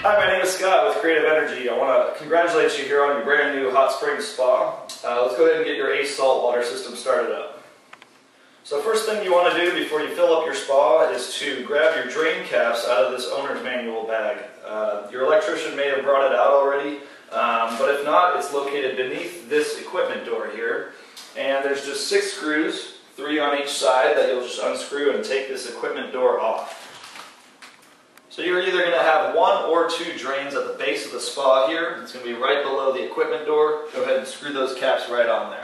Hi, my name is Scott with Creative Energy. I want to congratulate you here on your brand new hot spring spa. Let's go ahead and get your ACE saltwater system started up. So first thing you want to do before you fill up your spa is to grab your drain caps out of this owner's manual bag. Your electrician may have brought it out already, but if not, it's located beneath this equipment door here. And there's just 6 screws, 3 on each side, that you'll just unscrew and take this equipment door off. So you're either going to have 1 or 2 drains at the base of the spa here. It's going to be right below the equipment door. Go ahead and screw those caps right on there.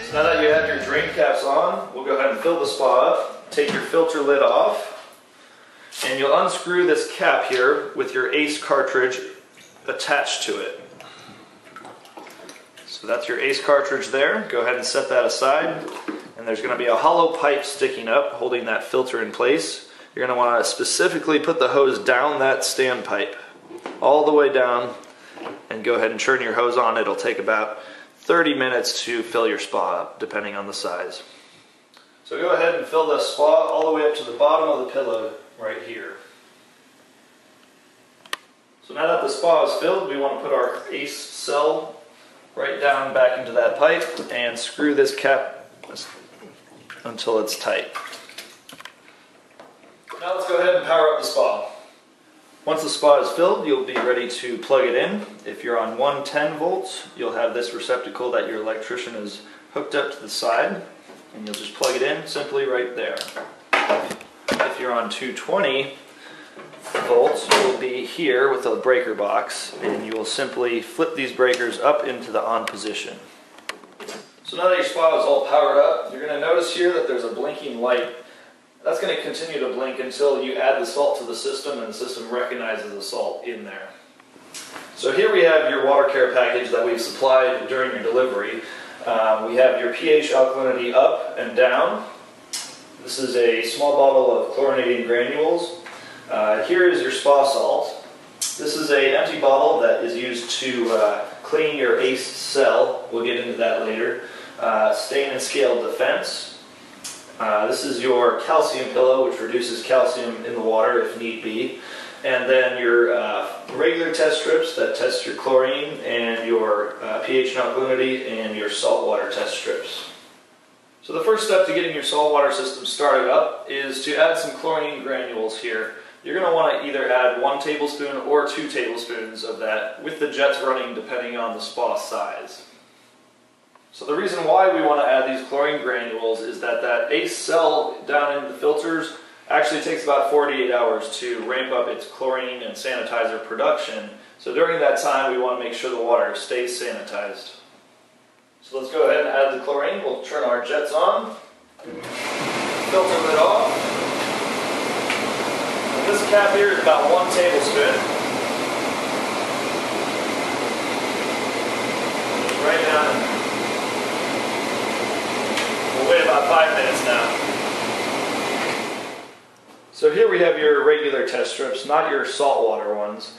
So now that you have your drain caps on, we'll go ahead and fill the spa up. Take your filter lid off, and you'll unscrew this cap here with your ACE cartridge attached to it. So that's your ACE cartridge there. Go ahead and set that aside. And there's going to be a hollow pipe sticking up holding that filter in place. You're going to want to specifically put the hose down that standpipe, all the way down, and go ahead and turn your hose on. It'll take about 30 minutes to fill your spa up, depending on the size. So go ahead and fill the spa all the way up to the bottom of the pillow right here. So now that the spa is filled, we want to put our ACE cell right down back into that pipe and screw this cap until it's tight. Now let's go ahead and power up the spa. Once the spa is filled, you'll be ready to plug it in. If you're on 110 volts, you'll have this receptacle that your electrician has hooked up to the side, and you'll just plug it in simply right there. If you're on 220 volts, you'll be here with a breaker box, and you will simply flip these breakers up into the on position. So now that your spa is all powered up, you're going to notice here that there's a blinking light. That's going to continue to blink until you add the salt to the system and the system recognizes the salt in there. So here we have your water care package that we've supplied during your delivery. We have your pH alkalinity up and down. This is a small bottle of chlorinating granules. Here is your spa salt. This is an empty bottle that is used to clean your ACE cell. We'll get into that later. Stain and scale defense. This is your calcium pillow, which reduces calcium in the water if need be. And then your regular test strips that test your chlorine and your pH and alkalinity, and your saltwater test strips. So the first step to getting your saltwater system started up is to add some chlorine granules here. You're going to want to either add 1 tablespoon or 2 tablespoons of that with the jets running depending on the spa size. So the reason why we want to add these chlorine granules is that ACE cell down in the filters actually takes about 48 hours to ramp up its chlorine and sanitizer production. So during that time we want to make sure the water stays sanitized. So let's go ahead and add the chlorine. We'll turn our jets on, filter lid off. And this cap here is about 1 tablespoon. Right down. We'll wait about 5 minutes now. So here we have your regular test strips, not your saltwater ones.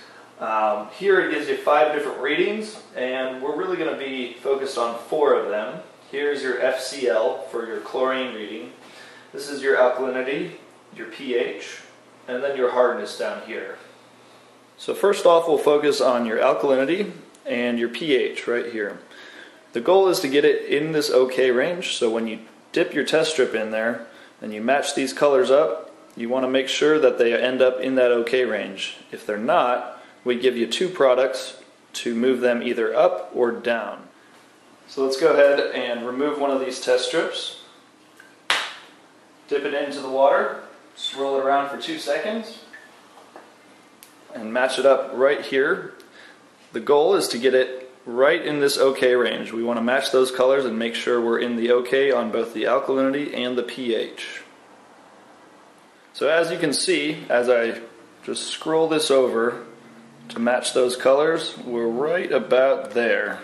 Here it gives you 5 different readings, and we're really going to be focused on 4 of them. Here's your FCL for your chlorine reading. This is your alkalinity, your pH, and then your hardness down here. So first off, we'll focus on your alkalinity and your pH right here. The goal is to get it in this OK range, so when you dip your test strip in there and you match these colors up, you want to make sure that they end up in that OK range. If they're not, we give you 2 products to move them either up or down. So let's go ahead and remove one of these test strips, dip it into the water, swirl it around for 2 seconds, and match it up right here. The goal is to get it right in this OK range. We want to match those colors and make sure we're in the OK on both the alkalinity and the pH. So as you can see, as I just scroll this over to match those colors, we're right about there.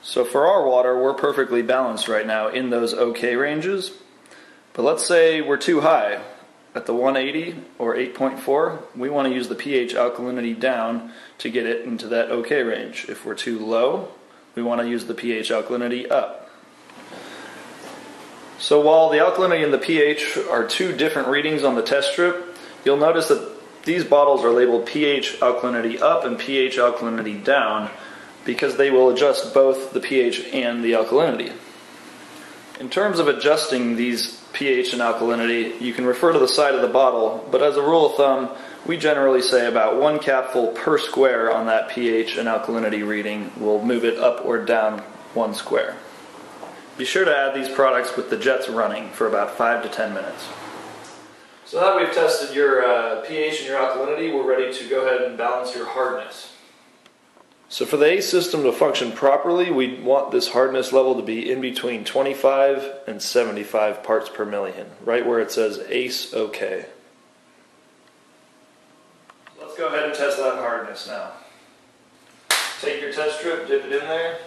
So for our water, we're perfectly balanced right now in those OK ranges. But let's say we're too high. At the 180 or 8.4, we want to use the pH alkalinity down to get it into that OK range. If we're too low, we want to use the pH alkalinity up. So while the alkalinity and the pH are 2 different readings on the test strip, you'll notice that These bottles are labeled pH alkalinity up and pH alkalinity down because they will adjust both the pH and the alkalinity. In terms of adjusting these pH and alkalinity, you can refer to the side of the bottle, but as a rule of thumb, we generally say about 1 capful per square on that pH and alkalinity reading will move it up or down 1 square. Be sure to add these products with the jets running for about 5 to 10 minutes. So now that we've tested your pH and your alkalinity, we're ready to go ahead and balance your hardness. So for the ACE system to function properly, we want this hardness level to be in between 25 and 75 parts per million, right where it says ACE OK. So let's go ahead and test that hardness now. Take your test strip, dip it in there,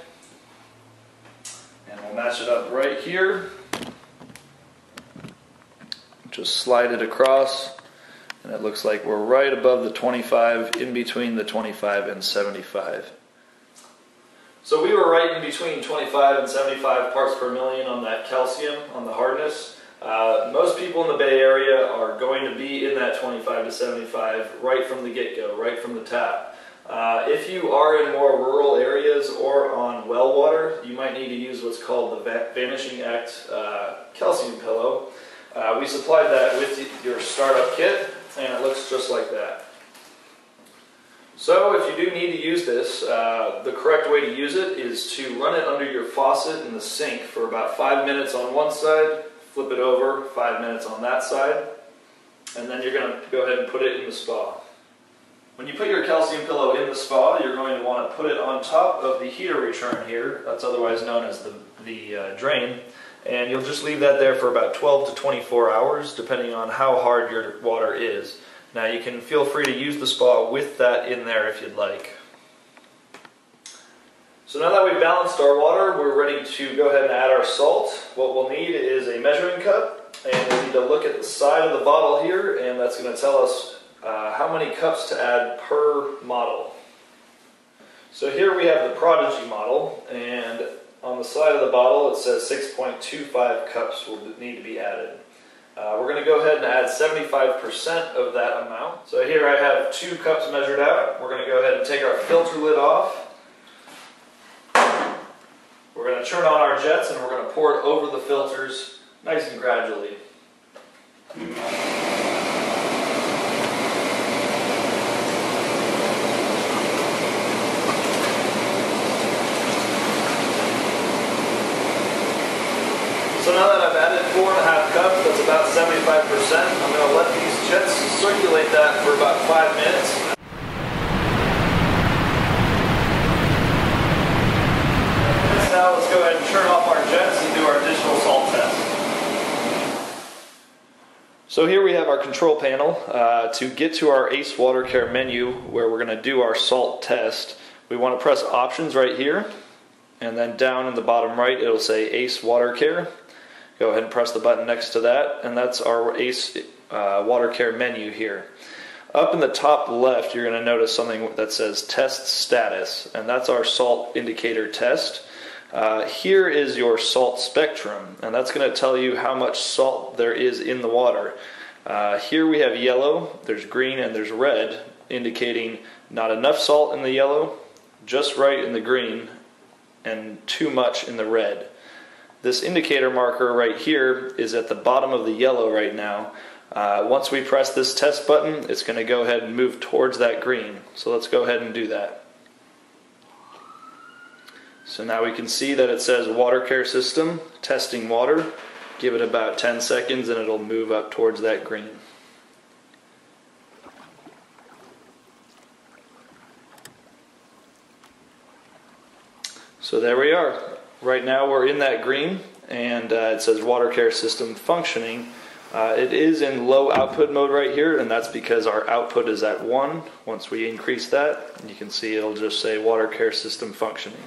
and we'll match it up right here. Just slide it across, and it looks like we're right above the 25, in between the 25 and 75. So we were right in between 25 and 75 parts per million on that calcium, on the hardness. Most people in the Bay Area are going to be in that 25 to 75 right from the get-go, right from the tap. If you are in more rural areas or on well water, you might need to use what's called the Vanishing calcium pillow. We supplied that with your startup kit, and it looks just like that. So if you do need to use this, the correct way to use it is to run it under your faucet in the sink for about 5 minutes on one side, flip it over, 5 minutes on that side, and then you're going to go ahead and put it in the spa. When you put your calcium pillow in the spa, you're going to want to put it on top of the heater return here, that's otherwise known as the drain, and you'll just leave that there for about 12 to 24 hours, depending on how hard your water is. Now you can feel free to use the spa with that in there if you'd like. So now that we've balanced our water, we're ready to go ahead and add our salt. What we'll need is a measuring cup, and we'll need to look at the side of the bottle here, and that's going to tell us how many cups to add per model. So here we have the Prodigy model, and on the side of the bottle it says 6.25 cups will need to be added. We're going to go ahead and add 75% of that amount. So here I have 2 cups measured out. We're going to go ahead and take our filter lid off. We're going to turn on our jets and we're going to pour it over the filters nice and gradually. So now that I've added 4.5 cups, that's about 75%, I'm going to let these jets circulate that for about 5 minutes. Now let's go ahead and turn off our jets and do our additional salt test. So here we have our control panel. To get to our ACE Water Care menu where we're going to do our salt test, we want to press options right here, and then down in the bottom right it'll say ACE Water Care. Go ahead and press the button next to that, and that's our ACE Water Care menu here. Up in the top left, you're going to notice something that says Test Status, and that's our salt indicator test. Here is your salt spectrum, and that's going to tell you how much salt there is in the water. Here we have yellow, there's green, and there's red, indicating not enough salt in the yellow, just right in the green, and too much in the red. This indicator marker right here is at the bottom of the yellow right now. Once we press this test button, it's going to go ahead and move towards that green. So let's go ahead and do that. So now we can see that it says Water Care System, testing water. Give it about 10 seconds and it'll move up towards that green. So there we are. Right now we're in that green, and it says Water Care System functioning. It is in low output mode right here, and that's because our output is at 1. Once we increase that, you can see it'll just say Water Care System functioning.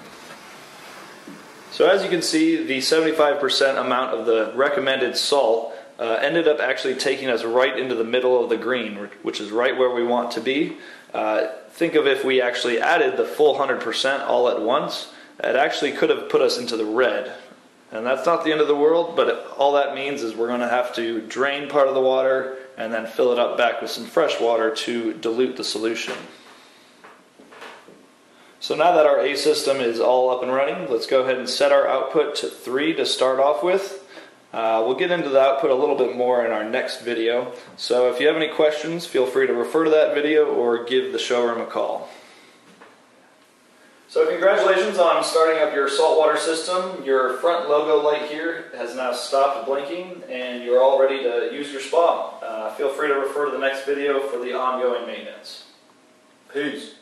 So as you can see, the 75% amount of the recommended salt ended up actually taking us right into the middle of the green, which is right where we want to be. Think of if we actually added the full 100% all at once. It actually could have put us into the red. And that's not the end of the world, but all that means is we're going to have to drain part of the water and then fill it up back with some fresh water to dilute the solution. So now that our A system is all up and running, let's go ahead and set our output to 3 to start off with. We'll get into the output a little bit more in our next video. So if you have any questions, feel free to refer to that video or give the showroom a call. So congratulations on starting up your saltwater system. Your front logo light here has now stopped blinking and you're all ready to use your spa. Feel free to refer to the next video for the ongoing maintenance. Peace.